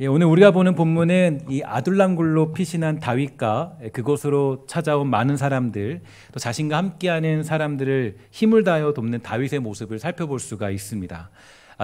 예, 오늘 우리가 보는 본문은 이 아둘람 굴로 피신한 다윗과 그곳으로 찾아온 많은 사람들, 또 자신과 함께하는 사람들을 힘을 다하여 돕는 다윗의 모습을 살펴볼 수가 있습니다.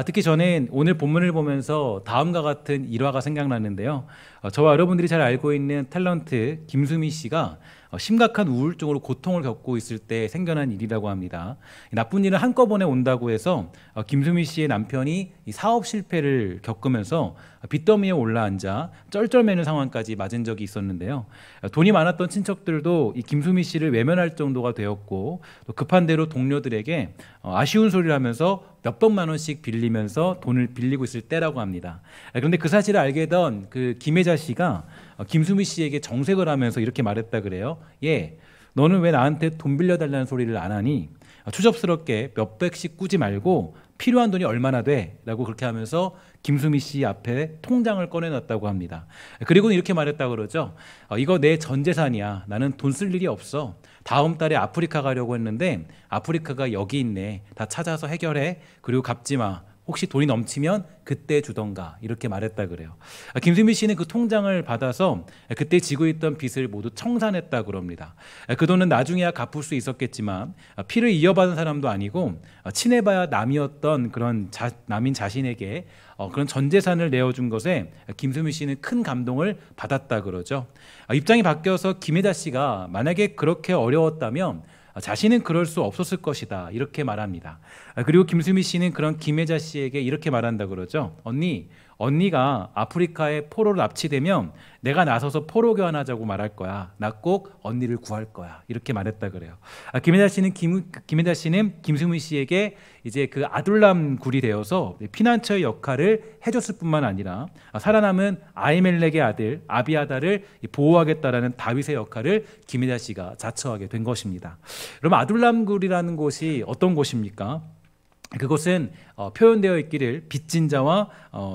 특히 저는 오늘 본문을 보면서 다음과 같은 일화가 생각나는데요. 저와 여러분들이 잘 알고 있는 탤런트 김수미 씨가 심각한 우울증으로 고통을 겪고 있을 때 생겨난 일이라고 합니다. 나쁜 일은 한꺼번에 온다고 해서 김수미 씨의 남편이 이 사업 실패를 겪으면서 빚더미에 올라앉아 쩔쩔매는 상황까지 맞은 적이 있었는데요. 돈이 많았던 친척들도 이 김수미 씨를 외면할 정도가 되었고, 또 급한 대로 동료들에게 아쉬운 소리를 하면서 몇백만 원씩 빌리면서 돈을 빌리고 있을 때라고 합니다. 그런데 그 사실을 알게 된 그 김혜자 씨가 김수미 씨에게 정색을 하면서 이렇게 말했다 그래요. 예, 너는 왜 나한테 돈 빌려달라는 소리를 안 하니? 추접스럽게 몇백씩 꾸지 말고 필요한 돈이 얼마나 돼? 라고 그렇게 하면서 김수미 씨 앞에 통장을 꺼내놨다고 합니다. 그리고는 이렇게 말했다 그러죠. 이거 내 전 재산이야. 나는 돈 쓸 일이 없어. 다음 달에 아프리카 가려고 했는데 아프리카가 여기 있네. 다 찾아서 해결해. 그리고 갚지 마. 혹시 돈이 넘치면 그때 주던가, 이렇게 말했다 그래요. 김수미 씨는 그 통장을 받아서 그때 지고 있던 빚을 모두 청산했다 그럽니다. 그 돈은 나중에야 갚을 수 있었겠지만 피를 이어받은 사람도 아니고 친해봐야 남이었던 그런 남인 자신에게 그런 전 재산을 내어준 것에 김수미 씨는 큰 감동을 받았다 그러죠. 입장이 바뀌어서 김혜자 씨가 만약에 그렇게 어려웠다면 자신은 그럴 수 없었을 것이다, 이렇게 말합니다. 그리고 김수미 씨는 그런 김혜자 씨에게 이렇게 말한다 그러죠. 언니가 아프리카에 포로로 납치되면 내가 나서서 포로 교환하자고 말할 거야. 나 꼭 언니를 구할 거야. 이렇게 말했다 그래요. 김혜자 씨는 김수미 씨에게 이제 그 아둘람 굴이 되어서 피난처의 역할을 해줬을 뿐만 아니라 살아남은 아히멜렉의 아들 아비아달을 보호하겠다라는 다윗의 역할을 김혜자 씨가 자처하게 된 것입니다. 그럼 아둘람 굴이라는 곳이 어떤 곳입니까? 그것은 표현되어 있기를 빚진 자와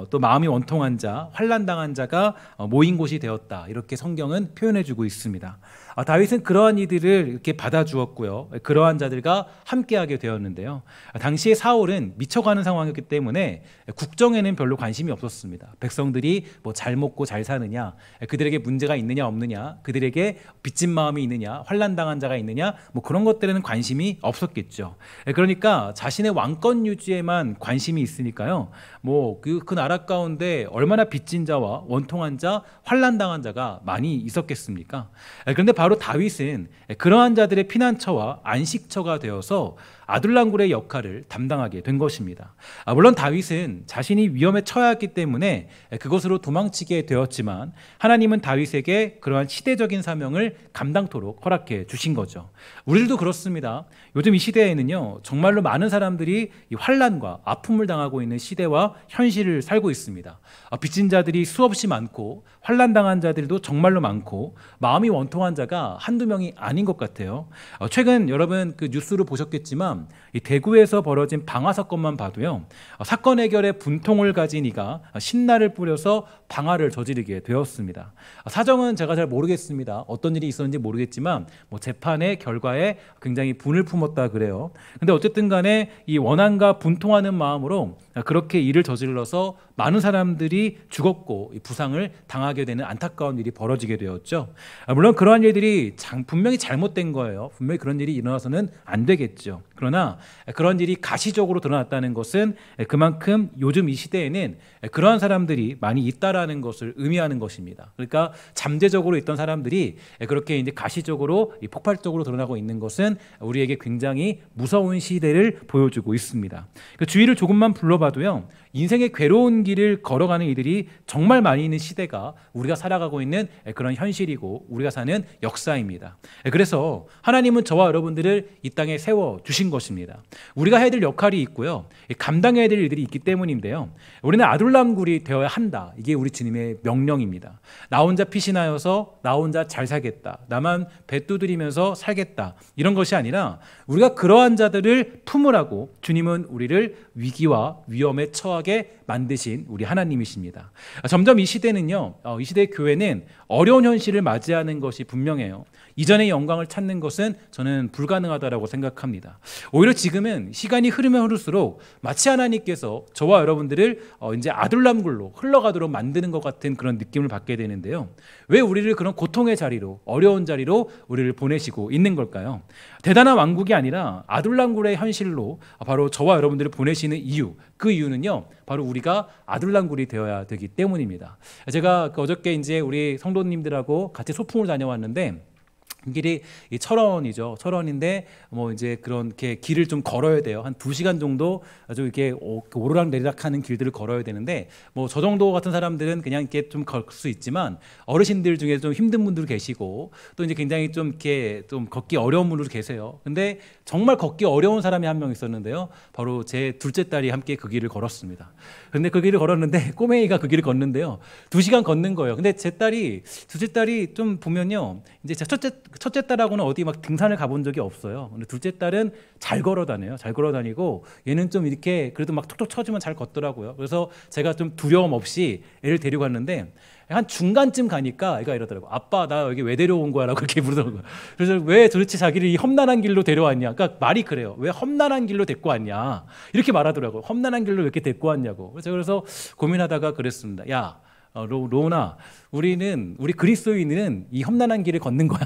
또 마음이 원통한 자, 환난당한 자가 모인 곳이 되었다, 이렇게 성경은 표현해주고 있습니다. 다윗은 그러한 이들을 이렇게 받아주었고요, 그러한 자들과 함께하게 되었는데요. 당시에 사울은 미쳐가는 상황이었기 때문에 국정에는 별로 관심이 없었습니다. 백성들이 뭐 잘 먹고 잘 사느냐, 그들에게 문제가 있느냐 없느냐, 그들에게 빚진 마음이 있느냐, 환난당한 자가 있느냐, 뭐 그런 것들에는 관심이 없었겠죠. 그러니까 자신의 왕권 유지에만 관심이 있으니까요, 뭐 그 나라 가운데 얼마나 빚진 자와 원통한 자, 환난당한 자가 많이 있었겠습니까? 그런데 바로 다윗은 그러한 자들의 피난처와 안식처가 되어서 아둘람굴의 역할을 담당하게 된 것입니다. 물론 다윗은 자신이 위험에 처했기 때문에 그것으로 도망치게 되었지만 하나님은 다윗에게 그러한 시대적인 사명을 감당토록 허락해 주신 거죠. 우리들도 그렇습니다. 요즘 이 시대에는요, 정말로 많은 사람들이 이 환난과 아픔을 당하고 있는 시대와 현실을 살고 있습니다. 빚진 자들이 수없이 많고 환난당한 자들도 정말로 많고 마음이 원통한 자가 한두 명이 아닌 것 같아요. 최근 여러분 그 뉴스로 보셨겠지만 이 대구에서 벌어진 방화 사건만 봐도요, 사건 해결에 분통을 가진 이가 신나를 뿌려서 방화를 저지르게 되었습니다. 사정은 제가 잘 모르겠습니다. 어떤 일이 있었는지 모르겠지만 뭐 재판의 결과에 굉장히 분을 품었다 그래요. 근데 어쨌든 간에 이 원한과 분통하는 마음으로 그렇게 일을 저질러서 많은 사람들이 죽었고 부상을 당하게 되는 안타까운 일이 벌어지게 되었죠. 물론 그러한 일들이 분명히 잘못된 거예요. 분명히 그런 일이 일어나서는 안 되겠죠. 그러나 그런 일이 가시적으로 드러났다는 것은 그만큼 요즘 이 시대에는 그러한 사람들이 많이 있다라는 것을 의미하는 것입니다. 그러니까 잠재적으로 있던 사람들이 그렇게 이제 가시적으로 폭발적으로 드러나고 있는 것은 우리에게 굉장히 무서운 시대를 보여주고 있습니다. 주위를 조금만 불러봐도요, 인생의 괴로운 길을 걸어가는 이들이 정말 많이 있는 시대가 우리가 살아가고 있는 그런 현실이고 우리가 사는 역사입니다. 그래서 하나님은 저와 여러분들을 이 땅에 세워주신 것입니다. 우리가 해야 될 역할이 있고요, 감당해야 될 일들이 있기 때문인데요, 우리는 아둘람굴이 되어야 한다. 이게 우리 주님의 명령입니다. 나 혼자 피신하여서 나 혼자 잘 살겠다, 나만 배 두드리면서 살겠다, 이런 것이 아니라 우리가 그러한 자들을 품으라고 주님은 우리를 위기와 위험에 처하게 만드신 우리 하나님이십니다. 점점 이 시대는요, 이 시대의 교회는 어려운 현실을 맞이하는 것이 분명해요. 분명해요. 이전의 영광을 찾는 것은 저는 불가능하다라고 생각합니다. 오히려 지금은 시간이 흐르면 흐를수록 마치 하나님께서 저와 여러분들을 이제 아둘람굴로 흘러가도록 만드는 것 같은 그런 느낌을 받게 되는데요. 왜 우리를 그런 고통의 자리로, 어려운 자리로 우리를 보내시고 있는 걸까요? 대단한 왕국이 아니라 아둘람굴의 현실로 바로 저와 여러분들을 보내시는 이유, 그 이유는요, 바로 우리가 아둘람굴이 되어야 되기 때문입니다. 제가 어저께 이제 우리 성도님들하고 같이 소풍을 다녀왔는데, 길이 철원이죠. 철원인데 뭐 이제 그렇게 길을 좀 걸어야 돼요. 한 2시간 정도 아주 이렇게 오르락 내리락하는 길들을 걸어야 되는데, 뭐 저 정도 같은 사람들은 그냥 이렇게 좀 걸 수 있지만, 어르신들 중에 좀 힘든 분들 계시고 또 이제 굉장히 좀 이렇게 좀 걷기 어려운 분들 계세요. 근데 정말 걷기 어려운 사람이 한 명 있었는데요. 바로 제 둘째 딸이 함께 그 길을 걸었습니다. 근데 그 길을 걸었는데 꼬맹이가 그 길을 걷는데요. 2시간 걷는 거예요. 근데 둘째 딸이 좀 보면요, 이제 제 첫째 딸하고는 어디 막 등산을 가본 적이 없어요. 근데 둘째 딸은 잘 걸어 다녀요. 잘 걸어 다니고 얘는 좀 이렇게 그래도 막 툭툭 쳐주면 잘 걷더라고요. 그래서 제가 좀 두려움 없이 애를 데리고 갔는데, 한 중간쯤 가니까 애가 이러더라고. 아빠, 나 여기 왜 데려온 거야? 라고 그렇게 물어보더라고요. 그래서 왜 도대체 자기를 이 험난한 길로 데려왔냐? 그러니까 말이 그래요. 왜 험난한 길로 데리고 왔냐? 이렇게 말하더라고요. 험난한 길로 왜 이렇게 데리고 왔냐고. 그래서 고민하다가 그랬습니다. 야, 로우나, 우리 그리스도인은 이 험난한 길을 걷는 거야.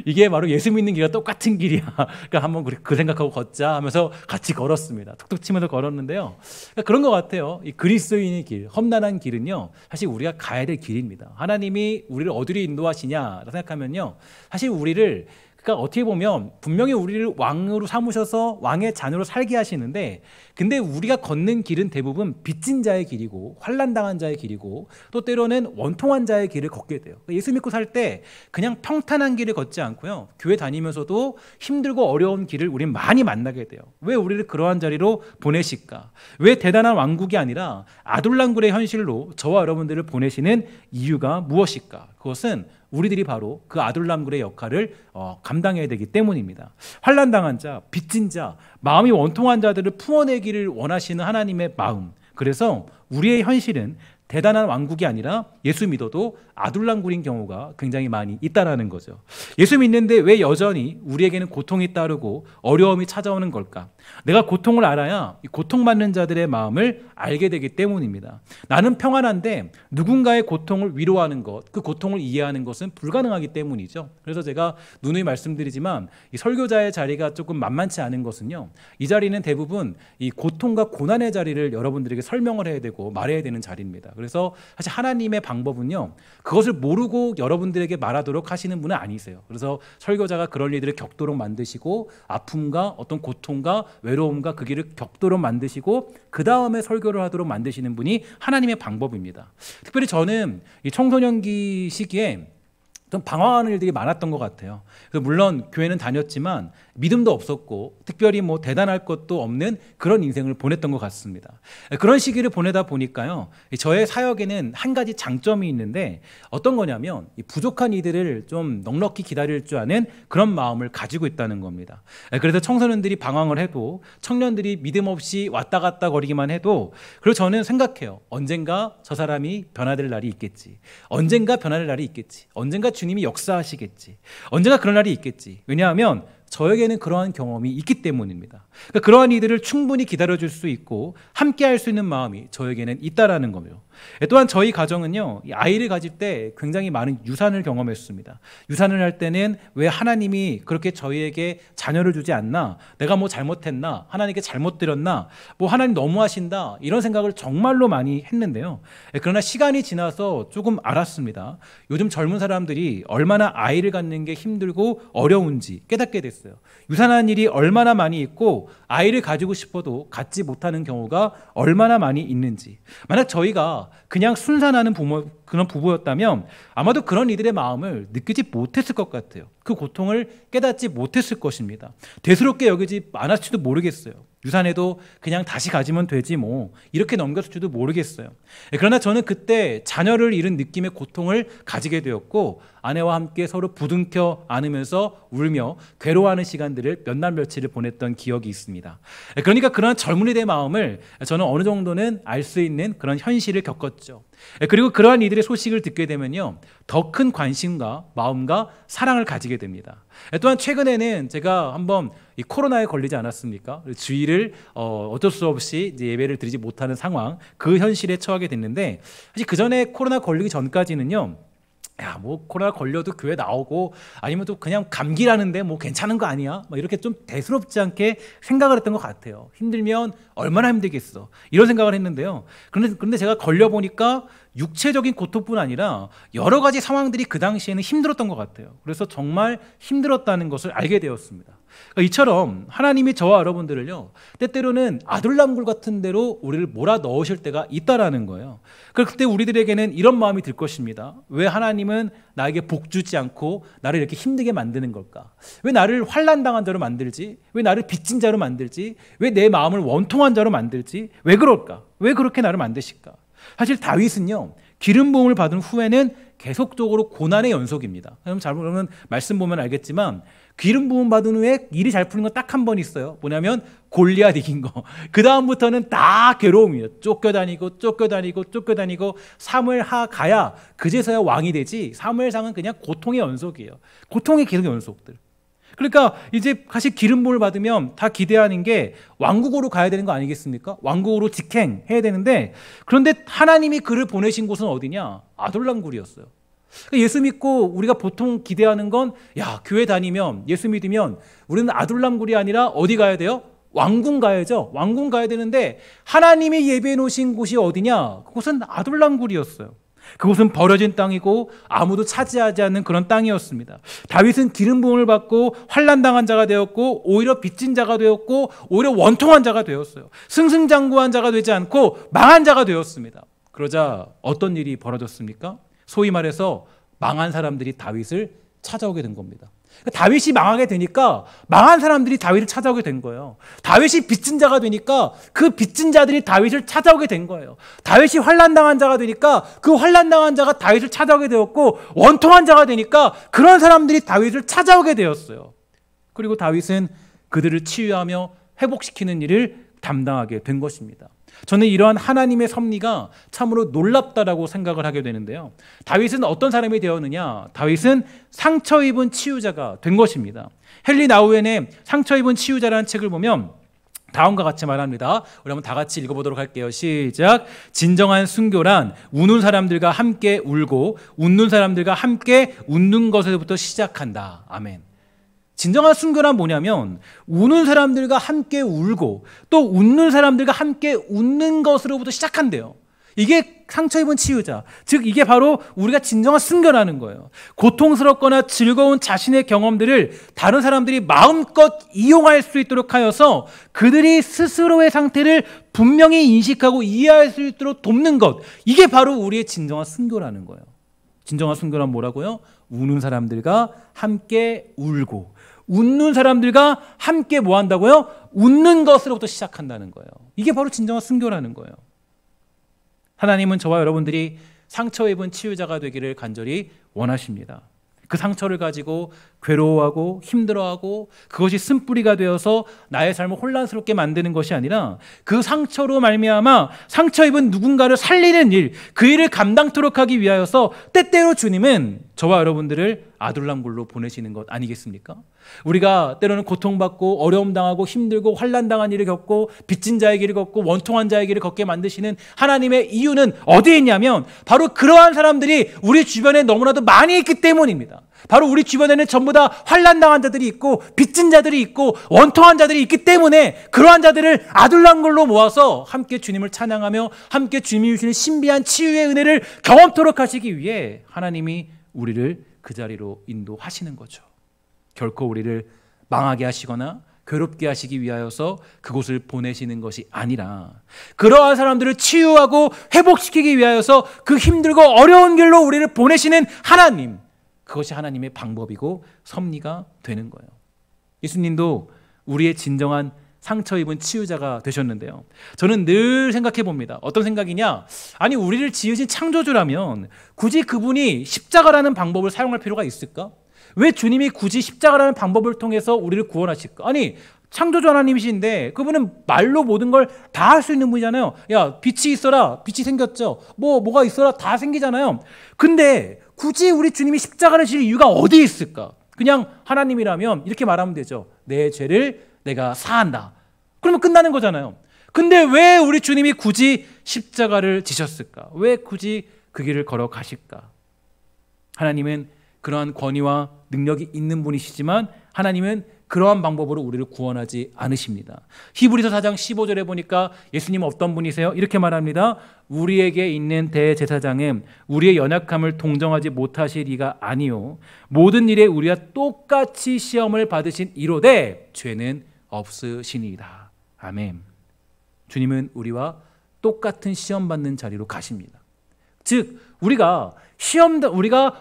이게 바로 예수 믿는 길과 똑같은 길이야. 그러니까 한번 그 생각하고 걷자 하면서 같이 걸었습니다. 툭툭 치면서 걸었는데요. 그러니까 그런 것 같아요. 이 그리스도인의 길, 험난한 길은요, 사실 우리가 가야 될 길입니다. 하나님이 우리를 어디로 인도하시냐라고 생각하면요, 사실 우리를, 그러니까 어떻게 보면 분명히 우리를 왕으로 삼으셔서 왕의 자녀로 살게 하시는데, 근데 우리가 걷는 길은 대부분 빚진 자의 길이고 환난당한 자의 길이고 또 때로는 원통한 자의 길을 걷게 돼요. 예수 믿고 살 때 그냥 평탄한 길을 걷지 않고요, 교회 다니면서도 힘들고 어려운 길을 우린 많이 만나게 돼요. 왜 우리를 그러한 자리로 보내실까? 왜 대단한 왕국이 아니라 아둘람굴의 현실로 저와 여러분들을 보내시는 이유가 무엇일까? 그것은 우리들이 바로 그 아둘람굴의 역할을 감당해야 되기 때문입니다. 환난당한 자, 빚진 자, 마음이 원통한 자들을 품어내기를 원하시는 하나님의 마음. 그래서 우리의 현실은 대단한 왕국이 아니라 예수 믿어도 아둘람굴인 경우가 굉장히 많이 있다라는 거죠. 예수 믿는데 왜 여전히 우리에게는 고통이 따르고 어려움이 찾아오는 걸까? 내가 고통을 알아야 이 고통받는 자들의 마음을 알게 되기 때문입니다. 나는 평안한데 누군가의 고통을 위로하는 것, 그 고통을 이해하는 것은 불가능하기 때문이죠. 그래서 제가 누누이 말씀드리지만, 이 설교자의 자리가 조금 만만치 않은 것은요, 이 자리는 대부분 이 고통과 고난의 자리를 여러분들에게 설명을 해야 되고 말해야 되는 자리입니다. 그래서 사실 하나님의 방법은요, 그것을 모르고 여러분들에게 말하도록 하시는 분은 아니세요. 그래서 설교자가 그럴 일들을 겪도록 만드시고, 아픔과 어떤 고통과 외로움과 그 길을 겪도록 만드시고, 그 다음에 설교를 하도록 만드시는 분이 하나님의 방법입니다. 특별히 저는 이 청소년기 시기에 좀 방황하는 일들이 많았던 것 같아요. 그래서 물론 교회는 다녔지만 믿음도 없었고 특별히 뭐 대단할 것도 없는 그런 인생을 보냈던 것 같습니다. 그런 시기를 보내다 보니까요, 저의 사역에는 한 가지 장점이 있는데, 어떤 거냐면 이 부족한 이들을 좀 넉넉히 기다릴 줄 아는 그런 마음을 가지고 있다는 겁니다. 그래서 청소년들이 방황을 해도, 청년들이 믿음 없이 왔다 갔다 거리기만 해도, 그리고 저는 생각해요. 언젠가 저 사람이 변화될 날이 있겠지. 언젠가 변화될 날이 있겠지. 언젠가 주님이 역사하시겠지. 언젠가 그런 날이 있겠지. 왜냐하면 저에게는 그러한 경험이 있기 때문입니다. 그러니까 그러한 이들을 충분히 기다려줄 수 있고 함께 할 수 있는 마음이 저에게는 있다라는 거죠. 또한 저희 가정은요, 아이를 가질 때 굉장히 많은 유산을 경험했습니다. 유산을 할 때는 왜 하나님이 그렇게 저희에게 자녀를 주지 않나, 내가 뭐 잘못했나, 하나님께 잘못 드렸나, 뭐 하나님 너무하신다, 이런 생각을 정말로 많이 했는데요. 그러나 시간이 지나서 조금 알았습니다. 요즘 젊은 사람들이 얼마나 아이를 갖는 게 힘들고 어려운지 깨닫게 됐어요. 유산하는 일이 얼마나 많이 있고 아이를 가지고 싶어도 갖지 못하는 경우가 얼마나 많이 있는지. 만약 저희가 그냥 순산하는 그런 부부였다면 아마도 그런 이들의 마음을 느끼지 못했을 것 같아요. 그 고통을 깨닫지 못했을 것입니다. 대수롭게 여기지 않았을지도 모르겠어요. 유산해도 그냥 다시 가지면 되지 뭐, 이렇게 넘겼을지도 모르겠어요. 그러나 저는 그때 자녀를 잃은 느낌의 고통을 가지게 되었고, 아내와 함께 서로 부둥켜 안으면서 울며 괴로워하는 시간들을 몇 날 며칠을 보냈던 기억이 있습니다. 그러니까 그런 젊은이들의 마음을 저는 어느 정도는 알 수 있는 그런 현실을 겪었죠. 그리고 그러한 이들의 소식을 듣게 되면요, 더 큰 관심과 마음과 사랑을 가지게 됩니다. 또한 최근에는 제가 한번 이 코로나에 걸리지 않았습니까? 주일을 어쩔 수 없이 이제 예배를 드리지 못하는 상황, 그 현실에 처하게 됐는데, 사실 그 전에 코로나 걸리기 전까지는요, 야, 뭐 코로나 걸려도 교회 나오고 아니면 또 그냥 감기라는데 뭐 괜찮은 거 아니야? 막 이렇게 좀 대수롭지 않게 생각을 했던 것 같아요. 힘들면 얼마나 힘들겠어, 이런 생각을 했는데요. 그런데 제가 걸려 보니까 육체적인 고통뿐 아니라 여러 가지 상황들이 그 당시에는 힘들었던 것 같아요. 그래서 정말 힘들었다는 것을 알게 되었습니다. 그러니까 이처럼 하나님이 저와 여러분들을요, 때때로는 아둘람굴 같은 데로 우리를 몰아 넣으실 때가 있다라는 거예요. 그때 우리들에게는 이런 마음이 들 것입니다. 왜 하나님은 나에게 복 주지 않고 나를 이렇게 힘들게 만드는 걸까? 왜 나를 환난당한 자로 만들지? 왜 나를 빚진 자로 만들지? 왜 내 마음을 원통한 자로 만들지? 왜 그럴까? 왜 그렇게 나를 만드실까? 사실 다윗은요, 기름 부음을 받은 후에는 계속적으로 고난의 연속입니다. 여러분 말씀 보면 알겠지만 기름 부음 받은 후에 일이 잘 풀린 건 딱 한 번 있어요. 뭐냐면 골리앗 이긴 거. 그 다음부터는 다 괴로움이에요. 쫓겨다니고 사무엘하 가야 그제서야 왕이 되지, 사무엘상은 그냥 고통의 연속이에요. 고통의 계속 연속들. 그러니까 이제 사실 기름 부음을 받으면 다 기대하는 게 왕국으로 가야 되는 거 아니겠습니까? 왕국으로 직행해야 되는데, 그런데 하나님이 그를 보내신 곳은 어디냐? 아둘람굴이었어요. 예수 믿고 우리가 보통 기대하는 건, 야, 교회 다니면, 예수 믿으면 우리는 아둘람굴이 아니라 어디 가야 돼요? 왕궁 가야죠. 왕궁 가야 되는데 하나님이 예배해 놓으신 곳이 어디냐? 그곳은 아둘람굴이었어요. 그곳은 버려진 땅이고 아무도 차지하지 않는 그런 땅이었습니다. 다윗은 기름 부음을 받고 환난당한 자가 되었고, 오히려 빚진 자가 되었고, 오히려 원통한 자가 되었어요. 승승장구한 자가 되지 않고 망한 자가 되었습니다. 그러자 어떤 일이 벌어졌습니까? 소위 말해서 망한 사람들이 다윗을 찾아오게 된 겁니다. 다윗이 망하게 되니까 망한 사람들이 다윗을 찾아오게 된 거예요. 다윗이 빚진 자가 되니까 그 빚진 자들이 다윗을 찾아오게 된 거예요. 다윗이 환난당한 자가 되니까 그 환난당한 자가 다윗을 찾아오게 되었고, 원통한 자가 되니까 그런 사람들이 다윗을 찾아오게 되었어요. 그리고 다윗은 그들을 치유하며 회복시키는 일을 담당하게 된 것입니다. 저는 이러한 하나님의 섭리가 참으로 놀랍다라고 생각을 하게 되는데요. 다윗은 어떤 사람이 되었느냐? 다윗은 상처 입은 치유자가 된 것입니다. 헨리 나우엔의 상처 입은 치유자라는 책을 보면 다음과 같이 말합니다. 우리 한번 다 같이 읽어보도록 할게요. 시작. 진정한 순교란 우는 사람들과 함께 울고 웃는 사람들과 함께 웃는 것에서부터 시작한다. 아멘. 진정한 순교란 뭐냐면 우는 사람들과 함께 울고 또 웃는 사람들과 함께 웃는 것으로부터 시작한대요. 이게 상처 입은 치유자, 즉 이게 바로 우리가 진정한 순교라는 거예요. 고통스럽거나 즐거운 자신의 경험들을 다른 사람들이 마음껏 이용할 수 있도록 하여서 그들이 스스로의 상태를 분명히 인식하고 이해할 수 있도록 돕는 것, 이게 바로 우리의 진정한 순교라는 거예요. 진정한 순교란 뭐라고요? 우는 사람들과 함께 울고 웃는 사람들과 함께 뭐 한다고요? 웃는 것으로부터 시작한다는 거예요. 이게 바로 진정한 순교라는 거예요. 하나님은 저와 여러분들이 상처 입은 치유자가 되기를 간절히 원하십니다. 그 상처를 가지고 괴로워하고 힘들어하고 그것이 쓴뿌리가 되어서 나의 삶을 혼란스럽게 만드는 것이 아니라 그 상처로 말미암아 상처 입은 누군가를 살리는 일, 그 일을 감당토록 하기 위하여서 때때로 주님은 저와 여러분들을 아둘람굴로 보내시는 것 아니겠습니까? 우리가 때로는 고통받고 어려움 당하고 힘들고 환난당한 일을 겪고 빚진 자의 길을 걷고 원통한 자의 길을 걷게 만드시는 하나님의 이유는 어디에 있냐면 바로 그러한 사람들이 우리 주변에 너무나도 많이 있기 때문입니다. 바로 우리 주변에는 전부 다 환난당한 자들이 있고 빚진 자들이 있고 원통한 자들이 있기 때문에 그러한 자들을 아둘람굴로 모아서 함께 주님을 찬양하며 함께 주님이 주시는 신비한 치유의 은혜를 경험토록 하시기 위해 하나님이 우리를 그 자리로 인도하시는 거죠. 결코 우리를 망하게 하시거나 괴롭게 하시기 위하여서 그곳을 보내시는 것이 아니라 그러한 사람들을 치유하고 회복시키기 위하여서 그 힘들고 어려운 길로 우리를 보내시는 하나님, 그것이 하나님의 방법이고 섭리가 되는 거예요. 예수님도 우리의 진정한 상처 입은 치유자가 되셨는데요. 저는 늘 생각해 봅니다. 어떤 생각이냐? 아니, 우리를 지으신 창조주라면 굳이 그분이 십자가라는 방법을 사용할 필요가 있을까? 왜 주님이 굳이 십자가라는 방법을 통해서 우리를 구원하실까? 아니, 창조주 하나님이신데 그분은 말로 모든 걸 다 할 수 있는 분이잖아요. 야, 빛이 있어라. 빛이 생겼죠. 뭐가 있어라. 다 생기잖아요. 근데 굳이 우리 주님이 십자가를 질 이유가 어디 있을까? 그냥 하나님이라면 이렇게 말하면 되죠. 내 죄를 내가 사한다. 그러면 끝나는 거잖아요. 근데 왜 우리 주님이 굳이 십자가를 지셨을까? 왜 굳이 그 길을 걸어가실까? 하나님은 그러한 권위와 능력이 있는 분이시지만 하나님은 그러한 방법으로 우리를 구원하지 않으십니다. 히브리서 4장 15절에 보니까 예수님은 어떤 분이세요? 이렇게 말합니다. 우리에게 있는 대제사장은 우리의 연약함을 동정하지 못하실 이가 아니요 모든 일에 우리와 똑같이 시험을 받으신 이로되 죄는 없으시니이다. 아멘. 주님은 우리와 똑같은 시험 받는 자리로 가십니다. 즉 우리가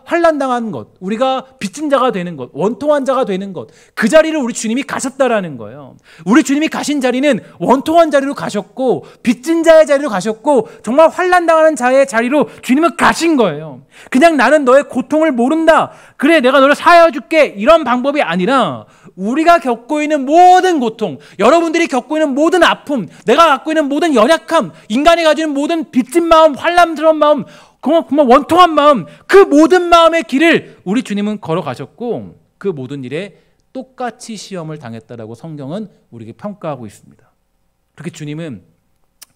환난 당한 것, 우리가 빚진 자가 되는 것, 원통한 자가 되는 것, 그 자리를 우리 주님이 가셨다라는 거예요. 우리 주님이 가신 자리는 원통한 자리로 가셨고 빚진 자의 자리로 가셨고 정말 환난 당하는 자의 자리로 주님은 가신 거예요. 그냥 나는 너의 고통을 모른다. 그래, 내가 너를 사하여 줄게. 이런 방법이 아니라 우리가 겪고 있는 모든 고통, 여러분들이 겪고 있는 모든 아픔, 내가 갖고 있는 모든 연약함, 인간이 가지는 모든 빚진 마음, 환난스러운 마음, 정말 원통한 마음, 그 모든 마음의 길을 우리 주님은 걸어가셨고 그 모든 일에 똑같이 시험을 당했다라고 성경은 우리에게 평가하고 있습니다. 그렇게 주님은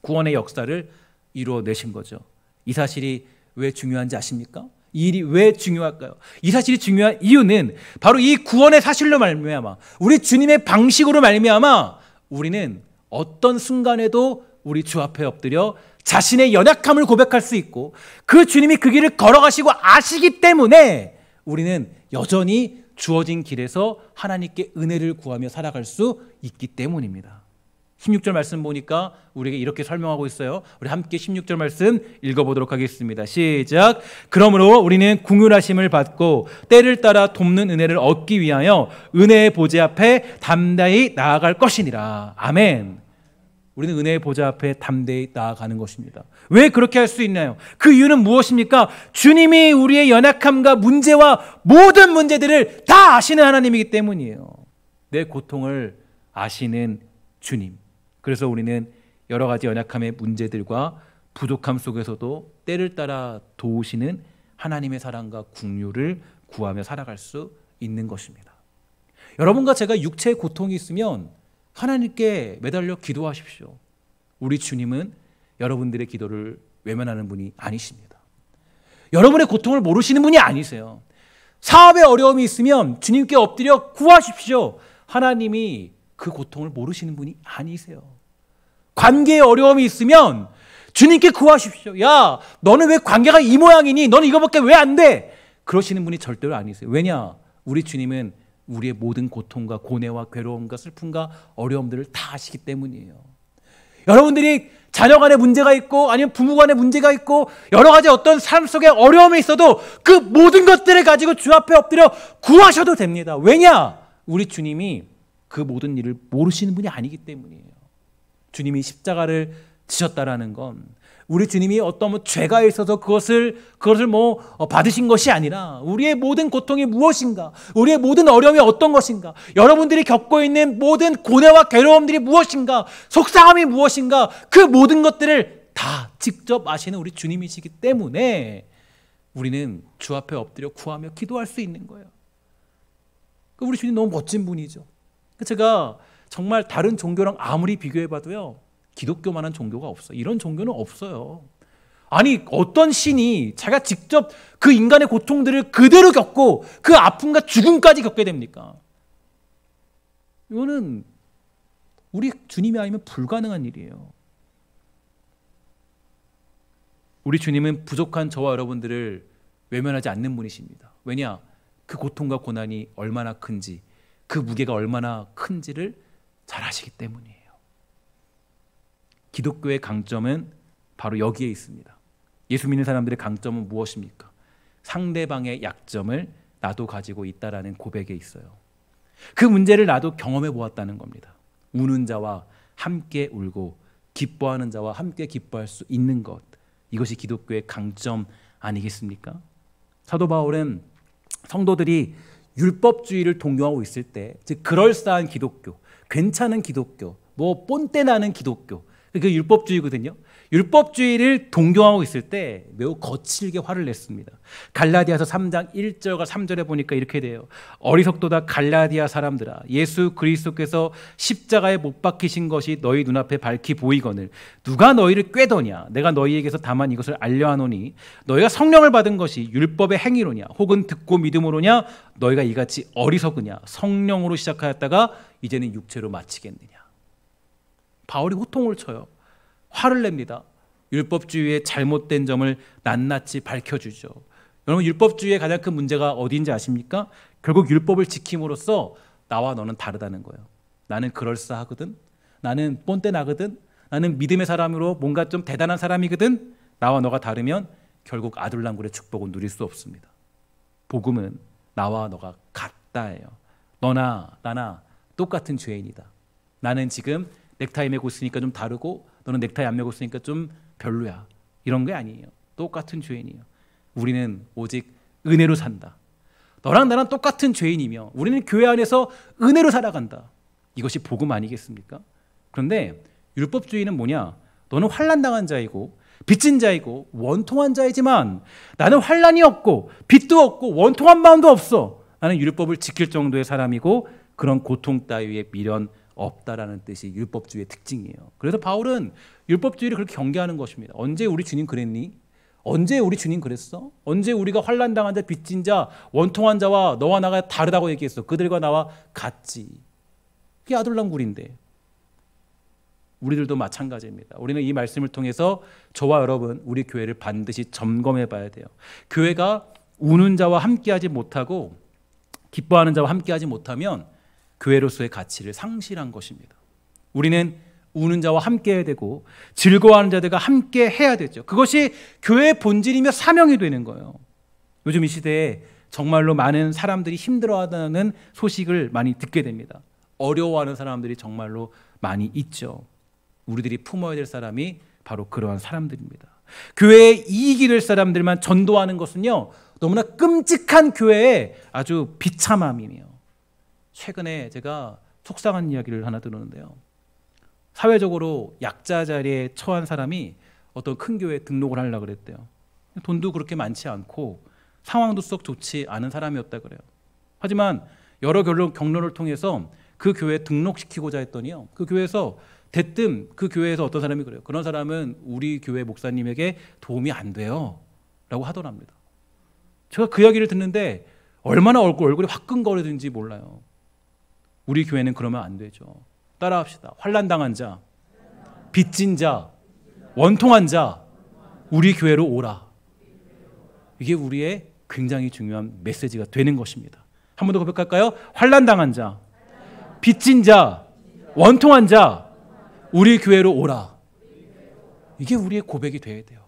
구원의 역사를 이루어내신 거죠. 이 사실이 왜 중요한지 아십니까? 이 일이 왜 중요할까요? 이 사실이 중요한 이유는 바로 이 구원의 사실로 말미암아 우리 주님의 방식으로 말미암아 우리는 어떤 순간에도 우리 주 앞에 엎드려 자신의 연약함을 고백할 수 있고 그 주님이 그 길을 걸어가시고 아시기 때문에 우리는 여전히 주어진 길에서 하나님께 은혜를 구하며 살아갈 수 있기 때문입니다. 16절 말씀 보니까 우리에게 이렇게 설명하고 있어요. 우리 함께 16절 말씀 읽어보도록 하겠습니다. 시작. 그러므로 우리는 긍휼하심을 받고 때를 따라 돕는 은혜를 얻기 위하여 은혜의 보좌 앞에 담대히 나아갈 것이니라. 아멘. 우리는 은혜의 보좌 앞에 담대히 나아가는 것입니다. 왜 그렇게 할 수 있나요? 그 이유는 무엇입니까? 주님이 우리의 연약함과 문제와 모든 문제들을 다 아시는 하나님이기 때문이에요. 내 고통을 아시는 주님. 그래서 우리는 여러 가지 연약함의 문제들과 부족함 속에서도 때를 따라 도우시는 하나님의 사랑과 긍휼을 구하며 살아갈 수 있는 것입니다. 여러분과 제가 육체의 고통이 있으면 하나님께 매달려 기도하십시오. 우리 주님은 여러분들의 기도를 외면하는 분이 아니십니다. 여러분의 고통을 모르시는 분이 아니세요. 사업에 어려움이 있으면 주님께 엎드려 구하십시오. 하나님이 그 고통을 모르시는 분이 아니세요. 관계에 어려움이 있으면 주님께 구하십시오. 야, 너는 왜 관계가 이 모양이니? 너는 이거밖에 왜 안 돼? 그러시는 분이 절대로 아니세요. 왜냐? 우리 주님은 우리의 모든 고통과 고뇌와 괴로움과 슬픔과 어려움들을 다 아시기 때문이에요. 여러분들이 자녀 간에 문제가 있고 아니면 부부 간에 문제가 있고 여러 가지 어떤 삶 속에 어려움이 있어도 그 모든 것들을 가지고 주 앞에 엎드려 구하셔도 됩니다. 왜냐? 우리 주님이 그 모든 일을 모르시는 분이 아니기 때문이에요. 주님이 십자가를 지셨다라는 건 우리 주님이 어떤 죄가 있어서 그것을 받으신 것이 아니라 우리의 모든 고통이 무엇인가, 우리의 모든 어려움이 어떤 것인가, 여러분들이 겪고 있는 모든 고뇌와 괴로움들이 무엇인가, 속상함이 무엇인가, 그 모든 것들을 다 직접 아시는 우리 주님이시기 때문에 우리는 주 앞에 엎드려 구하며 기도할 수 있는 거예요. 우리 주님 너무 멋진 분이죠. 제가 정말 다른 종교랑 아무리 비교해봐도요, 기독교만한 종교가 없어요. 이런 종교는 없어요. 아니, 어떤 신이 자기가 직접 그 인간의 고통들을 그대로 겪고 그 아픔과 죽음까지 겪게 됩니까? 이거는 우리 주님이 아니면 불가능한 일이에요. 우리 주님은 부족한 저와 여러분들을 외면하지 않는 분이십니다. 왜냐? 그 고통과 고난이 얼마나 큰지, 그 무게가 얼마나 큰지를 잘 아시기 때문이에요. 기독교의 강점은 바로 여기에 있습니다. 예수 믿는 사람들의 강점은 무엇입니까? 상대방의 약점을 나도 가지고 있다라는 고백에 있어요. 그 문제를 나도 경험해 보았다는 겁니다. 우는 자와 함께 울고 기뻐하는 자와 함께 기뻐할 수 있는 것, 이것이 기독교의 강점 아니겠습니까? 사도 바울은 성도들이 율법주의를 동경하고 있을 때, 즉 그럴싸한 기독교, 괜찮은 기독교, 뭐 본때 나는 기독교, 그게 율법주의거든요. 율법주의를 동경하고 있을 때 매우 거칠게 화를 냈습니다. 갈라디아서 3장 1절과 3절에 보니까 이렇게 돼요. 어리석도다 갈라디아 사람들아, 예수 그리스도께서 십자가에 못 박히신 것이 너희 눈앞에 밝히 보이거늘 누가 너희를 꾀더냐. 내가 너희에게서 다만 이것을 알려하노니 너희가 성령을 받은 것이 율법의 행위로냐 혹은 듣고 믿음으로냐. 너희가 이같이 어리석으냐. 성령으로 시작하였다가 이제는 육체로 마치겠느냐. 바울이 호통을 쳐요. 화를 냅니다. 율법주의의 잘못된 점을 낱낱이 밝혀주죠. 여러분, 율법주의의 가장 큰 문제가 어디인지 아십니까? 결국 율법을 지킴으로써 나와 너는 다르다는 거예요. 나는 그럴싸하거든. 나는 본때 나거든. 나는 믿음의 사람으로 뭔가 좀 대단한 사람이거든. 나와 너가 다르면 결국 아둘람굴의 축복은 누릴 수 없습니다. 복음은 나와 너가 같다예요. 너나 나나 똑같은 죄인이다. 나는 지금 넥타이 매고 있으니까 좀 다르고 너는 넥타이 안 매고 있으니까 좀 별로야. 이런 게 아니에요. 똑같은 죄인이에요. 우리는 오직 은혜로 산다. 너랑 나랑 똑같은 죄인이며 우리는 교회 안에서 은혜로 살아간다. 이것이 복음 아니겠습니까? 그런데 율법주의는 뭐냐? 너는 환난당한 자이고 빚진 자이고 원통한 자이지만 나는 환난이 없고 빚도 없고 원통한 마음도 없어. 나는 율법을 지킬 정도의 사람이고 그런 고통 따위에 미련 없다라는 뜻이 율법주의의 특징이에요. 그래서 바울은 율법주의를 그렇게 경계하는 것입니다. 언제 우리 주님 그랬니? 언제 우리 주님 그랬어? 언제 우리가 환난당한 자, 빚진 자, 원통한 자와 너와 나가 다르다고 얘기했어? 그들과 나와 같지. 그게 아둘람굴인데. 우리들도 마찬가지입니다. 우리는 이 말씀을 통해서 저와 여러분, 우리 교회를 반드시 점검해 봐야 돼요. 교회가 우는 자와 함께하지 못하고 기뻐하는 자와 함께하지 못하면 교회로서의 가치를 상실한 것입니다. 우리는 우는 자와 함께 해야 되고 즐거워하는 자들과 함께 해야 되죠. 그것이 교회의 본질이며 사명이 되는 거예요. 요즘 이 시대에 정말로 많은 사람들이 힘들어하다는 소식을 많이 듣게 됩니다. 어려워하는 사람들이 정말로 많이 있죠. 우리들이 품어야 될 사람이 바로 그러한 사람들입니다. 교회의 이익이 될 사람들만 전도하는 것은요, 너무나 끔찍한 교회의 아주 비참함이에요. 최근에 제가 속상한 이야기를 하나 들었는데요. 사회적으로 약자 자리에 처한 사람이 어떤 큰 교회에 등록을 하려고 그랬대요. 돈도 그렇게 많지 않고 상황도 썩 좋지 않은 사람이었다 그래요. 하지만 여러 경로를 통해서 그 교회에 등록시키고자 했더니요, 그 교회에서 대뜸 그 교회에서 어떤 사람이 그래요. 그런 사람은 우리 교회 목사님에게 도움이 안 돼요 라고 하더랍니다. 제가 그 이야기를 듣는데 얼마나 얼굴이 화끈거리든지 몰라요. 우리 교회는 그러면 안 되죠. 따라합시다. 환난당한 자, 빚진 자, 원통한 자, 우리 교회로 오라. 이게 우리의 굉장히 중요한 메시지가 되는 것입니다. 한 번 더 고백할까요? 환난당한 자, 빚진 자, 원통한 자, 우리 교회로 오라. 이게 우리의 고백이 되어야 돼요.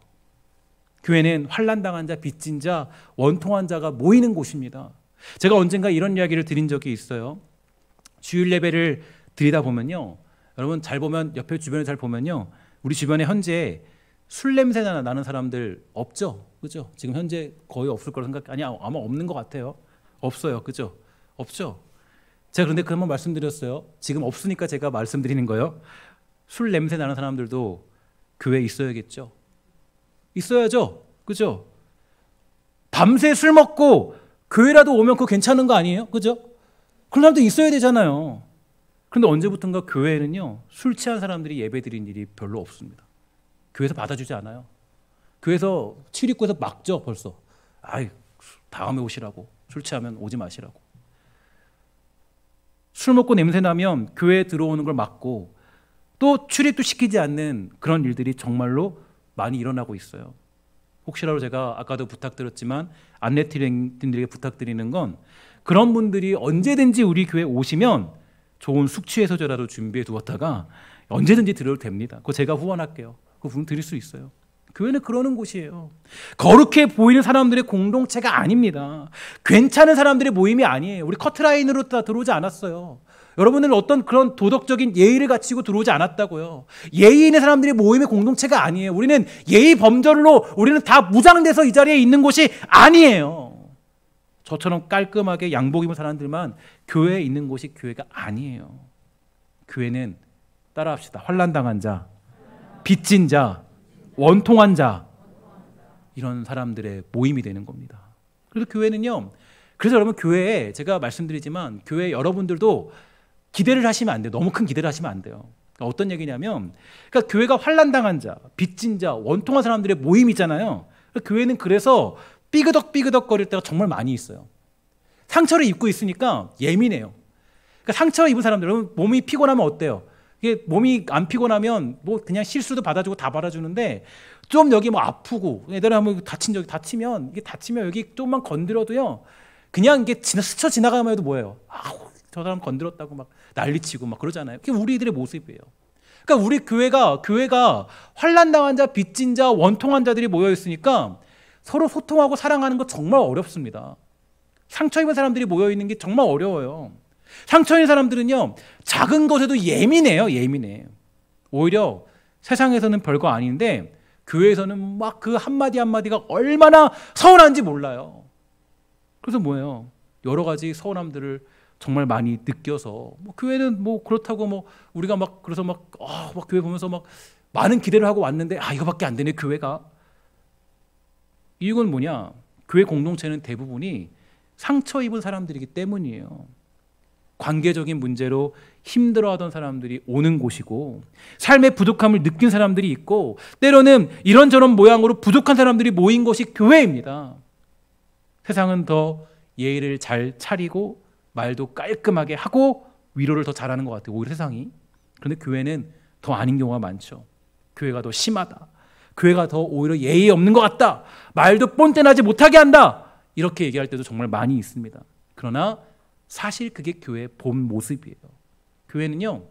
교회는 환난당한 자, 빚진 자, 원통한 자가 모이는 곳입니다. 제가 언젠가 이런 이야기를 드린 적이 있어요. 주일 예배를 드리다 보면요, 여러분 잘 보면, 옆에 주변에 잘 보면요, 우리 주변에 현재 술 냄새 나는 사람들 없죠? 그죠? 지금 현재 거의 없을 거라 아마 없는 것 같아요. 없어요. 그죠? 없죠? 제가 그런데 그런 번 말씀드렸어요. 지금 없으니까 제가 말씀드리는 거예요. 술 냄새 나는 사람들도 교회에 있어야겠죠? 있어야죠? 그죠? 밤새 술 먹고 교회라도 오면 그거 괜찮은 거 아니에요? 그죠? 그런 사람도 있어야 되잖아요. 그런데 언제부턴가 교회에는요, 술 취한 사람들이 예배 드린 일이 별로 없습니다. 교회에서 받아주지 않아요. 교회에서 출입구에서 막죠. 벌써. 아이, 다음에 오시라고. 술 취하면 오지 마시라고. 술 먹고 냄새 나면 교회에 들어오는 걸 막고 또 출입도 시키지 않는 그런 일들이 정말로 많이 일어나고 있어요. 혹시라도 제가 아까도 부탁드렸지만 안내팀들에게 부탁드리는 건, 그런 분들이 언제든지 우리 교회에 오시면 좋은 숙취해소제라도 준비해 두었다가 언제든지 들어도 됩니다. 그거 제가 후원할게요. 그거 분 드릴 수 있어요. 교회는 그러는 곳이에요. 거룩해 보이는 사람들의 공동체가 아닙니다. 괜찮은 사람들의 모임이 아니에요. 우리 커트라인으로 다 들어오지 않았어요. 여러분은 어떤 그런 도덕적인 예의를 갖추고 들어오지 않았다고요. 예의 있는 사람들의 모임의 공동체가 아니에요. 우리는 예의 범절로 우리는 다 무장돼서 이 자리에 있는 곳이 아니에요. 저처럼 깔끔하게 양복 입은 사람들만 교회에 있는 곳이 교회가 아니에요. 교회는 따라합시다. 환난당한 자, 빚진 자, 원통한 자, 이런 사람들의 모임이 되는 겁니다. 그래서 교회는요, 그래서 여러분 교회에 제가 말씀드리지만 교회 여러분들도 기대를 하시면 안 돼요. 너무 큰 기대를 하시면 안 돼요. 그러니까 어떤 얘기냐면, 그러니까 교회가 환난당한 자, 빚진 자, 원통한 사람들의 모임이잖아요. 그러니까 교회는 그래서 삐그덕 거릴 때가 정말 많이 있어요. 상처를 입고 있으니까 예민해요. 그러니까 상처 입은 사람들은 몸이 피곤하면 어때요? 이게 몸이 안 피곤하면 뭐 그냥 실수도 받아주고 다 받아주는데, 좀 여기 뭐 아프고 애들 한번 다치면 이게 다치면 여기 조금만 건드려도요, 그냥 이게 스쳐 지나가면 해도 뭐예요? 아우, 저 사람 건드렸다고 막 난리치고 막 그러잖아요. 그게 우리들의 모습이에요. 그러니까 우리 교회가 환난당한 자, 빚진 자, 원통한 자들이 모여 있으니까 서로 소통하고 사랑하는 거 정말 어렵습니다. 상처 입은 사람들이 모여 있는 게 정말 어려워요. 상처 입은 사람들은요, 작은 것에도 예민해요. 오히려 세상에서는 별거 아닌데 교회에서는 막 그 한마디 한마디가 얼마나 서운한지 몰라요. 그래서 뭐예요? 여러 가지 서운함들을 정말 많이 느껴서, 뭐 교회는 뭐 그렇다고 뭐 우리가 막 그래서 막 교회 보면서 막 많은 기대를 하고 왔는데 이거밖에 안 되네 교회가. 이유는 뭐냐? 교회 공동체는 대부분이 상처 입은 사람들이기 때문이에요. 관계적인 문제로 힘들어하던 사람들이 오는 곳이고, 삶의 부족함을 느낀 사람들이 있고, 때로는 이런저런 모양으로 부족한 사람들이 모인 곳이 교회입니다. 세상은 더 예의를 잘 차리고 말도 깔끔하게 하고 위로를 더 잘하는 것 같아요, 오히려 세상이. 그런데 교회는 더 아닌 경우가 많죠. 교회가 더 심하다, 교회가 더 오히려 예의 없는 것 같다, 말도 뻔뻔하지 못하게 한다, 이렇게 얘기할 때도 정말 많이 있습니다. 그러나 사실 그게 교회의 본 모습이에요. 교회는요,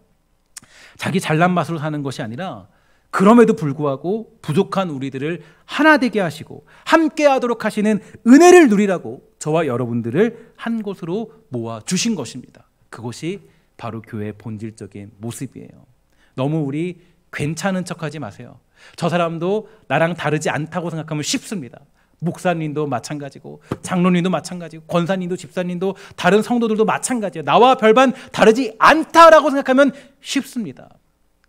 자기 잘난 맛으로 사는 것이 아니라 그럼에도 불구하고 부족한 우리들을 하나 되게 하시고 함께 하도록 하시는 은혜를 누리라고 저와 여러분들을 한 곳으로 모아 주신 것입니다. 그것이 바로 교회의 본질적인 모습이에요. 너무 우리 괜찮은 척하지 마세요. 저 사람도 나랑 다르지 않다고 생각하면 쉽습니다. 목사님도 마찬가지고, 장로님도 마찬가지고, 권사님도, 집사님도, 다른 성도들도 마찬가지예요. 나와 별반 다르지 않다라고 생각하면 쉽습니다.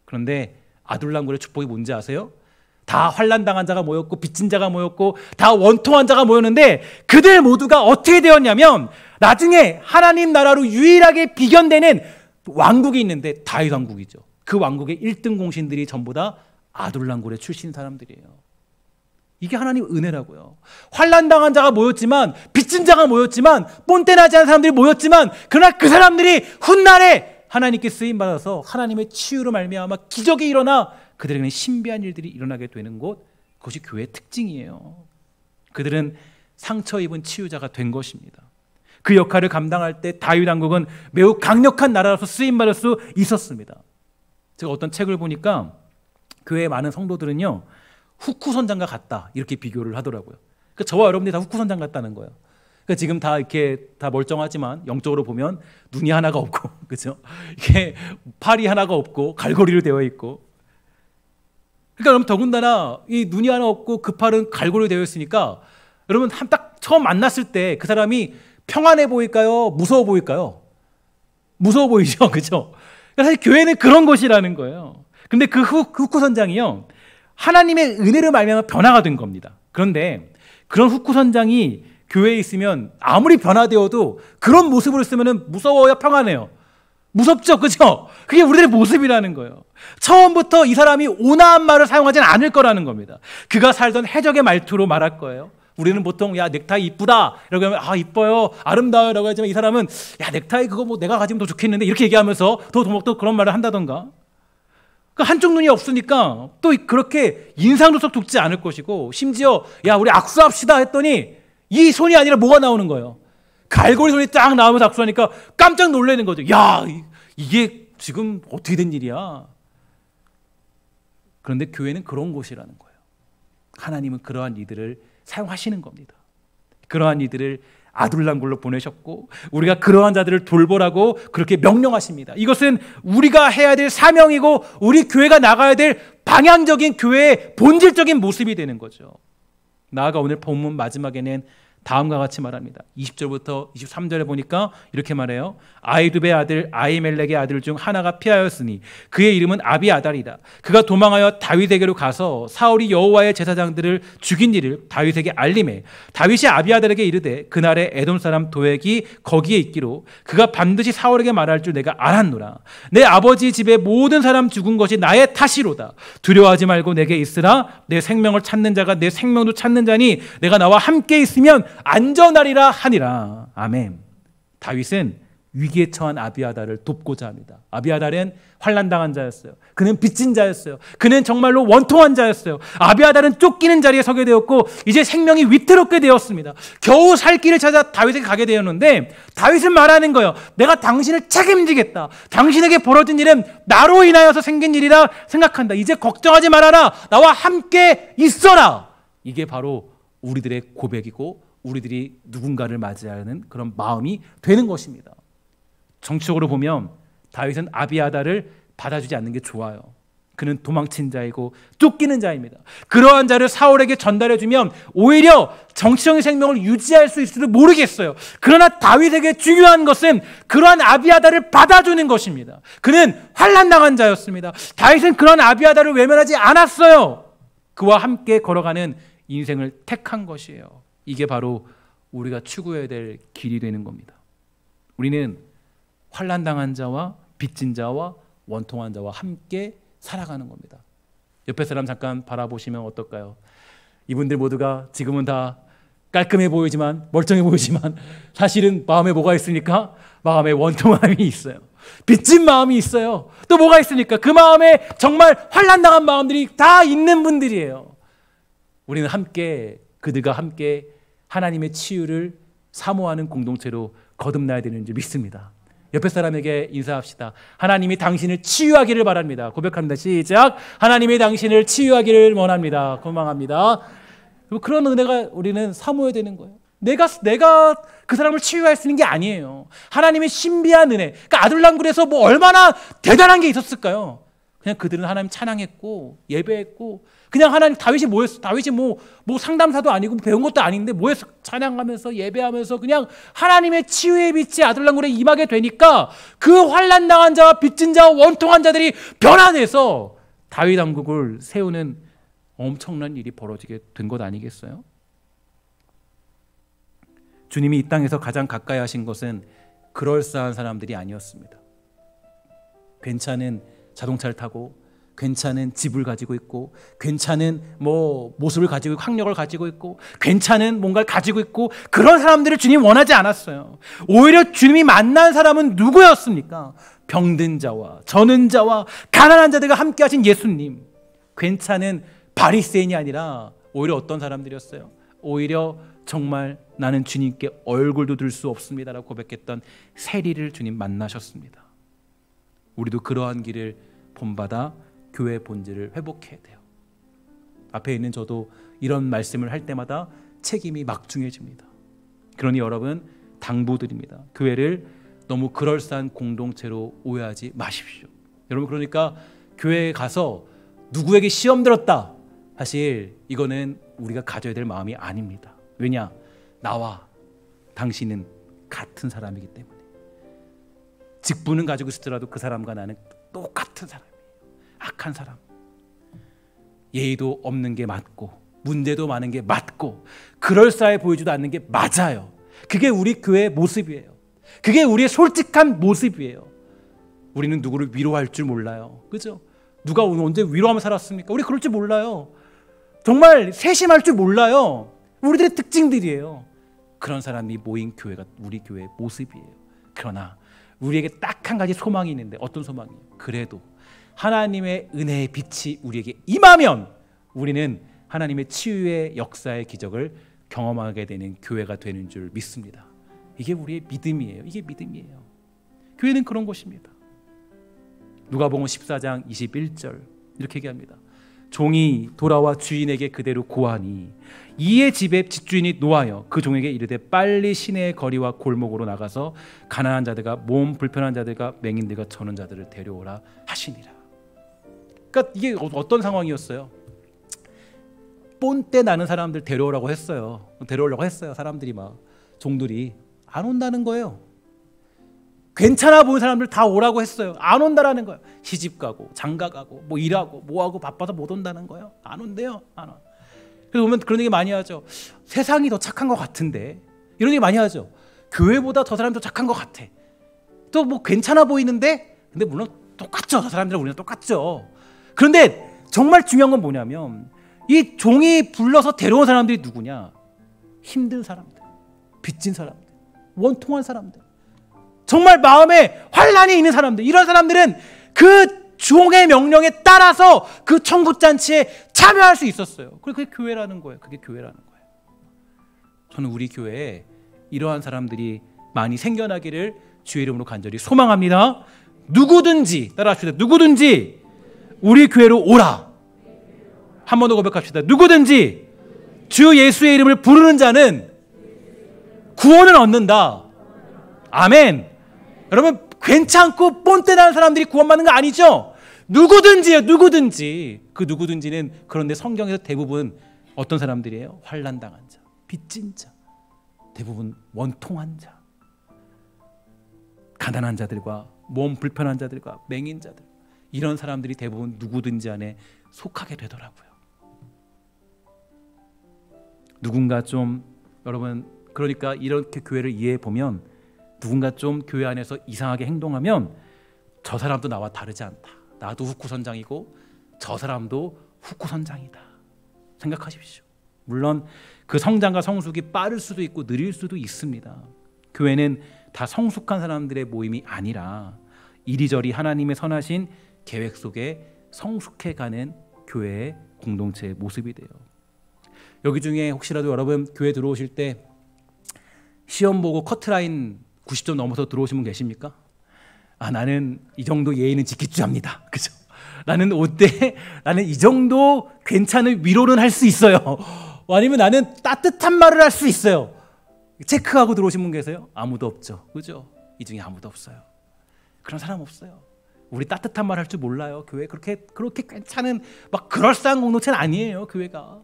그런데 아둘람굴의 축복이 뭔지 아세요? 다 환난당한 자가 모였고, 빚진 자가 모였고, 다 원통한 자가 모였는데 그들 모두가 어떻게 되었냐면, 나중에 하나님 나라로 유일하게 비견되는 왕국이 있는데 다윗 왕국이죠. 그 왕국의 1등 공신들이 전부 다 아둘람굴의 출신 사람들이에요. 이게 하나님 은혜라고요. 환난당한 자가 모였지만, 빚진 자가 모였지만, 뻔뻔하지 않은 사람들이 모였지만, 그러나 그 사람들이 훗날에 하나님께 쓰임받아서 하나님의 치유로 말미암아 기적이 일어나 그들에게는 신비한 일들이 일어나게 되는 곳, 그것이 교회의 특징이에요. 그들은 상처 입은 치유자가 된 것입니다. 그 역할을 감당할 때 다윗 왕국은 매우 강력한 나라로서 쓰임받을 수 있었습니다. 제가 어떤 책을 보니까 교회의 많은 성도들은요, 후쿠 선장과 같다, 이렇게 비교를 하더라고요. 그러니까 저와 여러분들이 다 후쿠 선장 같다는 거예요. 그러니까 지금 다 이렇게 다 멀쩡하지만 영적으로 보면 눈이 하나가 없고, 그렇죠? 이게 팔이 하나가 없고 갈고리로 되어 있고. 그러니까 여러분, 더군다나 이 눈이 하나 없고 그 팔은 갈고리로 되어 있으니까 여러분 딱 처음 만났을 때 그 사람이 평안해 보일까요? 무서워 보일까요? 무서워 보이죠, 그렇죠? 사실 교회는 그런 것이라는 거예요. 근데 그 후쿠 선장이요, 하나님의 은혜를 말미암아 변화가 된 겁니다. 그런데 그런 후쿠 선장이 교회에 있으면 아무리 변화되어도 그런 모습으로 있으면 무서워야 평안해요. 무섭죠, 그렇죠? 그게 우리들의 모습이라는 거예요. 처음부터 이 사람이 온화한 말을 사용하지는 않을 거라는 겁니다. 그가 살던 해적의 말투로 말할 거예요. 우리는 보통 야, 넥타이 이쁘다 이러고 하면 이뻐요, 아름다워요 라고 하지만, 이 사람은 야, 넥타이 그거 뭐 내가 가지면 더 좋겠는데 이렇게 얘기하면서 더 그런 말을 한다던가. 한쪽 눈이 없으니까 또 그렇게 인상도 썩 돋지 않을 것이고, 심지어 야, 우리 악수합시다 했더니 이 손이 아니라 뭐가 나오는 거예요? 갈고리 손이 딱 나오면서 악수하니까 깜짝 놀라는 거죠. 야, 이게 지금 어떻게 된 일이야? 그런데 교회는 그런 곳이라는 거예요. 하나님은 그러한 이들을 사용하시는 겁니다. 그러한 이들을 아둘람굴로 보내셨고, 우리가 그러한 자들을 돌보라고 그렇게 명령하십니다. 이것은 우리가 해야 될 사명이고 우리 교회가 나가야 될 방향적인 교회의 본질적인 모습이 되는 거죠. 나아가 오늘 본문 마지막에는 다음과 같이 말합니다. 20절부터 23절에 보니까 이렇게 말해요. 아히두베의 아들 아히멜렉의 아들 중 하나가 피하였으니 그의 이름은 아비아달이다. 그가 도망하여 다윗에게로 가서 사울이 여호와의 제사장들을 죽인 일을 다윗에게 알림해 다윗이 아비아달에게 이르되 그날에 에돔 사람 도액이 거기에 있기로 그가 반드시 사울에게 말할 줄 내가 알았노라. 내 아버지 집의 모든 사람 죽은 것이 나의 탓이로다. 두려워하지 말고 내게 있으라. 내 생명을 찾는 자가 내 생명도 찾는 자니 내가 나와 함께 있으면 안전하리라 하니라. 아멘. 다윗은 위기에 처한 아비아달을 돕고자 합니다. 아비아달은 환난당한 자였어요. 그는 빚진 자였어요. 그는 정말로 원통한 자였어요. 아비아달은 쫓기는 자리에 서게 되었고 이제 생명이 위태롭게 되었습니다. 겨우 살 길을 찾아 다윗에게 가게 되었는데 다윗은 말하는 거예요. 내가 당신을 책임지겠다. 당신에게 벌어진 일은 나로 인하여서 생긴 일이라 생각한다. 이제 걱정하지 말아라. 나와 함께 있어라. 이게 바로 우리들의 고백이고 우리들이 누군가를 맞이하는 그런 마음이 되는 것입니다. 정치적으로 보면 다윗은 아비아달을 받아주지 않는 게 좋아요. 그는 도망친 자이고 쫓기는 자입니다. 그러한 자를 사울에게 전달해주면 오히려 정치적인 생명을 유지할 수 있을지도 모르겠어요. 그러나 다윗에게 중요한 것은 그러한 아비아달을 받아주는 것입니다. 그는 환난당한 자였습니다. 다윗은 그러한 아비아달을 외면하지 않았어요. 그와 함께 걸어가는 인생을 택한 것이에요. 이게 바로 우리가 추구해야 될 길이 되는 겁니다. 우리는 환난당한 자와 빚진 자와 원통한 자와 함께 살아가는 겁니다. 옆에 사람 잠깐 바라보시면 어떨까요? 이분들 모두가 지금은 다 깔끔해 보이지만 멀쩡해 보이지만 사실은 마음에 뭐가 있습니까? 마음에 원통함이 있어요. 빚진 마음이 있어요. 또 뭐가 있습니까? 그 마음에 정말 환난당한 마음들이 다 있는 분들이에요. 우리는 함께 그들과 함께 하나님의 치유를 사모하는 공동체로 거듭나야 되는 줄 믿습니다. 옆에 사람에게 인사합시다. 하나님이 당신을 치유하기를 바랍니다. 고백합니다. 시작. 하나님이 당신을 치유하기를 원합니다. 소망합니다. 그런 은혜가 우리는 사모해야 되는 거예요. 내가 그 사람을 치유할 수 있는 게 아니에요. 하나님의 신비한 은혜. 그러니까 아둘람굴에서 뭐 얼마나 대단한 게 있었을까요? 그냥 그들은 하나님 찬양했고 예배했고 그냥 하나님 다윗이 뭐였어? 다윗이 뭐 상담사도 아니고 배운 것도 아닌데 뭐였어? 찬양하면서 예배하면서 그냥 하나님의 치유의 빛이 아둘람굴에 임하게 되니까 그 환난당한 자와 빚진 자와 원통한 자들이 변화돼서 다윗 왕국을 세우는 엄청난 일이 벌어지게 된 것 아니겠어요? 주님이 이 땅에서 가장 가까이 하신 것은 그럴싸한 사람들이 아니었습니다. 괜찮은 자동차를 타고 괜찮은 집을 가지고 있고 괜찮은 모습을 가지고 있고 학력을 가지고 있고 괜찮은 뭔가를 가지고 있고 그런 사람들을 주님 원하지 않았어요. 오히려 주님이 만난 사람은 누구였습니까? 병든 자와 저는 자와 가난한 자들과 함께 하신 예수님. 괜찮은 바리새인이 아니라 오히려 어떤 사람들이었어요? 오히려 정말 나는 주님께 얼굴도 들 수 없습니다라고 고백했던 세리를 주님 만나셨습니다. 우리도 그러한 길을 본받아 교회의 본질을 회복해야 돼요. 앞에 있는 저도 이런 말씀을 할 때마다 책임이 막중해집니다. 그러니 여러분 당부드립니다. 교회를 너무 그럴싸한 공동체로 오해하지 마십시오. 여러분 그러니까 교회에 가서 누구에게 시험 들었다. 사실 이거는 우리가 가져야 될 마음이 아닙니다. 왜냐? 나와 당신은 같은 사람이기 때문에. 직분은 가지고 있더라도 그 사람과 나는 똑같은 사람이에요. 악한 사람. 예의도 없는 게 맞고 문제도 많은 게 맞고 그럴싸해 보이지도 않는 게 맞아요. 그게 우리 교회의 모습이에요. 그게 우리의 솔직한 모습이에요. 우리는 누구를 위로할 줄 몰라요. 그죠? 누가 오늘 언제 위로하며 살았습니까? 우리 그럴 줄 몰라요. 정말 세심할 줄 몰라요. 우리들의 특징들이에요. 그런 사람이 모인 교회가 우리 교회의 모습이에요. 그러나 우리에게 딱 한 가지 소망이 있는데 어떤 소망이에요? 그래도 하나님의 은혜의 빛이 우리에게 임하면 우리는 하나님의 치유의 역사의 기적을 경험하게 되는 교회가 되는 줄 믿습니다. 이게 우리의 믿음이에요. 이게 믿음이에요. 교회는 그런 곳입니다. 누가복음 14장 21절 이렇게 얘기합니다. 종이 돌아와 주인에게 그대로 고하니 이의 집의 집주인이 노하여 그 종에게 이르되 빨리 시내의 거리와 골목으로 나가서 가난한 자들과 몸 불편한 자들과 맹인들과 저는 자들을 데려오라 하시니라. 그러니까 이게 어떤 상황이었어요? 본때 나는 사람들 데려오라고 했어요. 데려오려고 했어요. 사람들이 막 종들이 안 온다는 거예요. 괜찮아 보이는 사람들 다 오라고 했어요. 안 온다라는 거예요. 시집 가고 장가 가고 뭐 일하고 뭐하고 바빠서 못 온다는 거예요. 안 온대요. 안 와. 그래서 보면 그런 얘기 많이 하죠. 세상이 더 착한 것 같은데, 이런 얘기 많이 하죠. 교회보다 저 사람이 더 착한 것 같아. 또 뭐 괜찮아 보이는데, 근데 물론 똑같죠. 저 사람들은 우리랑 똑같죠. 그런데 정말 중요한 건 뭐냐면 이 종이 불러서 데려온 사람들이 누구냐? 힘든 사람들, 빚진 사람들, 원통한 사람들, 정말 마음에 환난이 있는 사람들. 이런 사람들은 그 종의 명령에 따라서 그 청구잔치에 참여할 수 있었어요. 그게 교회라는 거예요. 그게 교회라는 거예요. 저는 우리 교회에 이러한 사람들이 많이 생겨나기를 주의 이름으로 간절히 소망합니다. 누구든지, 따라합시다. 누구든지 우리 교회로 오라. 한 번 더 고백합시다. 누구든지 주 예수의 이름을 부르는 자는 구원을 얻는다. 아멘. 여러분, 괜찮고 뻔때 나는 사람들이 구원받는 거 아니죠? 누구든지요. 누구든지. 그 누구든지는 그런데 성경에서 대부분 어떤 사람들이에요? 환난당한 자, 빚진 자, 대부분 원통한 자, 가난한 자들과 몸 불편한 자들과 맹인 자들, 이런 사람들이 대부분 누구든지 안에 속하게 되더라고요. 누군가 좀, 여러분, 그러니까 이렇게 교회를 이해해 보면 누군가 좀 교회 안에서 이상하게 행동하면 저 사람도 나와 다르지 않다. 나도 후쿠선장이고 저 사람도 후쿠선장이다. 생각하십시오. 물론 그 성장과 성숙이 빠를 수도 있고 느릴 수도 있습니다. 교회는 다 성숙한 사람들의 모임이 아니라 이리저리 하나님의 선하신 계획 속에 성숙해가는 교회의 공동체의 모습이 돼요. 여기 중에 혹시라도 여러분 교회 들어오실 때 시험 보고 커트라인 90점 넘어서 들어오신 분 계십니까? 나는 이 정도 예의는 지킬 줄 압니다. 그죠? 나는 나는 이 정도 괜찮은 위로는 할 수 있어요. 아니면 나는 따뜻한 말을 할 수 있어요. 체크하고 들어오신 분 계세요? 아무도 없죠. 그죠? 이 중에 아무도 없어요. 그런 사람 없어요. 우리 따뜻한 말 할 줄 몰라요. 교회 그렇게 괜찮은 막 그럴싸한 공동체는 아니에요. 교회가.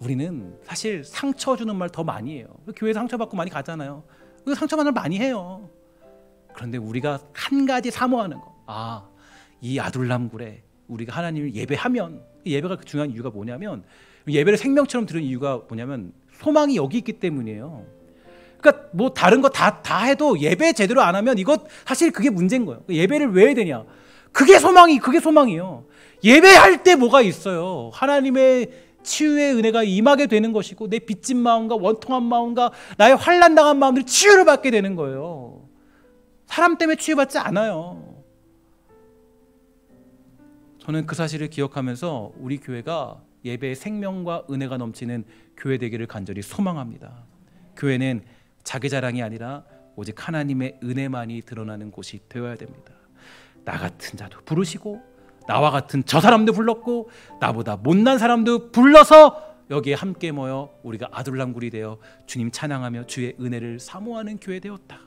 우리는 사실 상처 주는 말 더 많이 해요. 교회에서 상처받고 많이 가잖아요. 상처받는 말 많이 해요. 그런데 우리가 한 가지 사모하는 거, 이 아둘람굴에 우리가 하나님을 예배하면, 예배가 중요한 이유가 뭐냐면, 예배를 생명처럼 드리는 이유가 뭐냐면 소망이 여기 있기 때문이에요. 그러니까 뭐 다른 거 다 해도 예배 제대로 안 하면 이것 사실 그게 문제인 거예요. 예배를 왜 해야 되냐? 그게 소망이에요. 예배할 때 뭐가 있어요? 하나님의 치유의 은혜가 임하게 되는 것이고, 내 빚진 마음과 원통한 마음과 나의 환난당한 마음들이 치유를 받게 되는 거예요. 사람 때문에 치유받지 않아요. 저는 그 사실을 기억하면서 우리 교회가 예배의 생명과 은혜가 넘치는 교회 되기를 간절히 소망합니다. 교회는 자기 자랑이 아니라 오직 하나님의 은혜만이 드러나는 곳이 되어야 됩니다. 나 같은 자도 부르시고 나와 같은 저 사람도 불렀고 나보다 못난 사람도 불러서 여기에 함께 모여 우리가 아둘람굴이 되어 주님 찬양하며 주의 은혜를 사모하는 교회 되었다.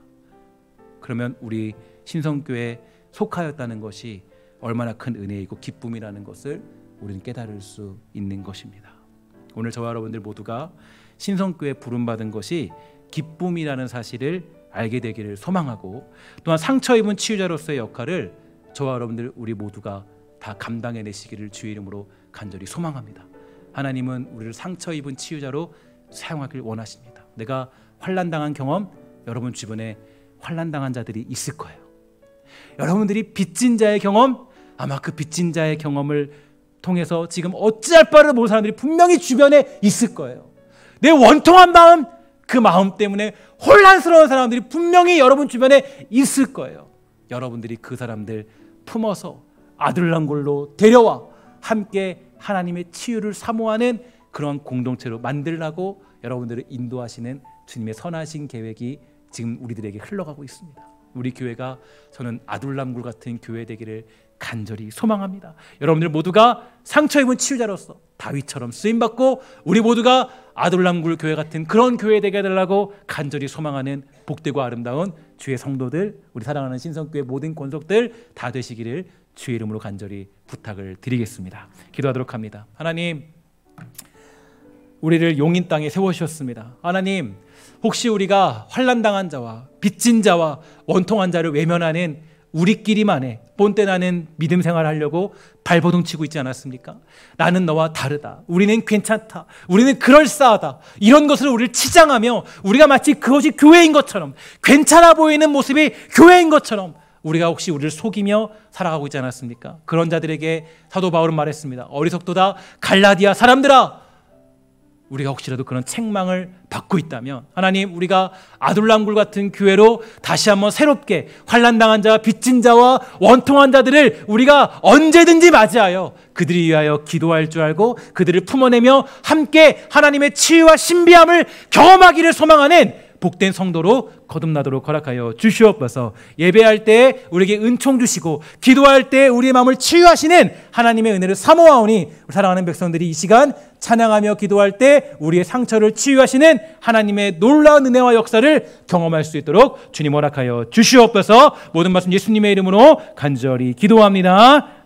그러면 우리 신성교회에 속하였다는 것이 얼마나 큰 은혜이고 기쁨이라는 것을 우리는 깨달을 수 있는 것입니다. 오늘 저와 여러분들 모두가 신성교회에 부름받은 것이 기쁨이라는 사실을 알게 되기를 소망하고, 또한 상처 입은 치유자로서의 역할을 저와 여러분들 우리 모두가 다 감당해내시기를 주의 이름으로 간절히 소망합니다. 하나님은 우리를 상처 입은 치유자로 사용하길 원하십니다. 내가 환난당한 경험, 여러분 주변에 환난당한 자들이 있을 거예요. 여러분들이 빚진 자의 경험, 아마 그 빚진 자의 경험을 통해서 지금 어찌할 바를 모르는 사람들이 분명히 주변에 있을 거예요. 내 원통한 마음, 그 마음 때문에 혼란스러운 사람들이 분명히 여러분 주변에 있을 거예요. 여러분들이 그 사람들 품어서 아둘람굴로 데려와 함께 하나님의 치유를 사모하는 그런 공동체로 만들라고 여러분들을 인도하시는 주님의 선하신 계획이 지금 우리들에게 흘러가고 있습니다. 우리 교회가, 저는 아둘람굴 같은 교회 되기를 간절히 소망합니다. 여러분들 모두가 상처 입은 치유자로서 다윗처럼 쓰임받고 우리 모두가 아둘람굴 교회 같은 그런 교회 되게 해달라고 간절히 소망하는 복되고 아름다운 주의 성도들, 우리 사랑하는 신성교회 모든 권속들 다 되시기를 주의 이름으로 간절히 부탁을 드리겠습니다. 기도하도록 합니다. 하나님, 우리를 용인 땅에 세우셨습니다. 하나님, 혹시 우리가 환난당한 자와 빚진 자와 원통한 자를 외면하는 우리끼리만의 본때 나는 믿음 생활하려고 발버둥 치고 있지 않았습니까? 나는 너와 다르다, 우리는 괜찮다, 우리는 그럴싸하다, 이런 것을 우리를 치장하며 우리가 마치 그것이 교회인 것처럼, 괜찮아 보이는 모습이 교회인 것처럼 우리가 혹시 우리를 속이며 살아가고 있지 않았습니까? 그런 자들에게 사도 바울은 말했습니다. 어리석도다 갈라디아 사람들아, 우리가 혹시라도 그런 책망을 받고 있다면 하나님, 우리가 아둘람굴 같은 교회로 다시 한번 새롭게 환난당한 자와 빚진 자와 원통한 자들을 우리가 언제든지 맞이하여 그들을 위하여 기도할 줄 알고 그들을 품어내며 함께 하나님의 치유와 신비함을 경험하기를 소망하는 복된 성도로 거듭나도록 허락하여 주시옵소서. 예배할 때 우리에게 은총 주시고 기도할 때 우리의 마음을 치유하시는 하나님의 은혜를 사모하오니 사랑하는 백성들이 이 시간 찬양하며 기도할 때 우리의 상처를 치유하시는 하나님의 놀라운 은혜와 역사를 경험할 수 있도록 주님 허락하여 주시옵소서. 모든 말씀 예수님의 이름으로 간절히 기도합니다.